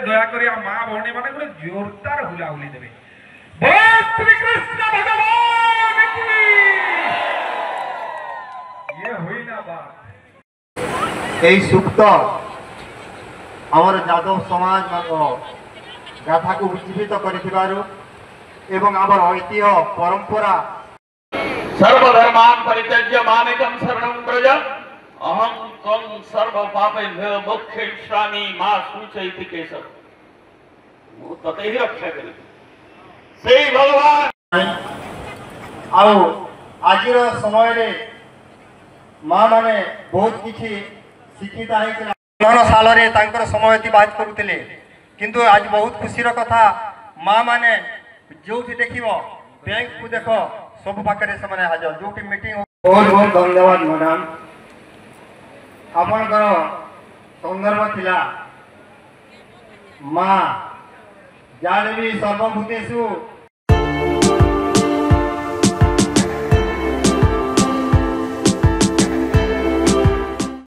ଦୟାକରି ଆମ ମା ଭଉଣୀ ମାନେ ଗୋଟେ ଜୋରଦାର ହୁଲାହୁଲି ଦେବେ। बोल श्री कृष्ण भगवान की। ये हुई ना बात। এই সুক্ত আমার যাদব সমাজ গাথাকে উজ্জীবিত করিଥିବାରୁ এবং আমার ঐতিহ্য পরম্পরা सर्वधर्मान परित्यज्य मामेकं शरणं व्रज अहं त्वं सर्व पापेभ्यो मोक्षयिष्यामि मा सूचयति केशव। ମୁଁ ତତେ ହିଁ ରକ୍ଷା କରିବି ସେଇ ଭଗବାନ। ଆଉ ଆଜିର ସମୟରେ ମା ମାନେ ବହୁତ କିଛି ଶିକ୍ଷିତ ହେଇଥିଲା ଜୀବନ ସାଳରେ ତାଙ୍କର ସମୟ ଅତିବାହିତ କରୁଥିଲେ। କିନ୍ତୁ ଆଜି ବହୁତ ଖୁସିର କଥା ମା ମାନେ ଯୋଉଠି ଦେଖିବ ବ୍ୟାଙ୍କକୁ ଦେଖ ସବୁ ପାଖରେ ସେମାନେ ହାଜର ଯୋଉଠି ମିଟିଂ। ବହୁତ ବହୁତ ଧନ୍ୟବାଦ ମ୍ୟାଡାମ। ଆପଣଙ୍କର ସନ୍ଦର୍ଭ ଥିଲା ମା ଜାଣିବି ସର୍ବଭୂତେଷୁ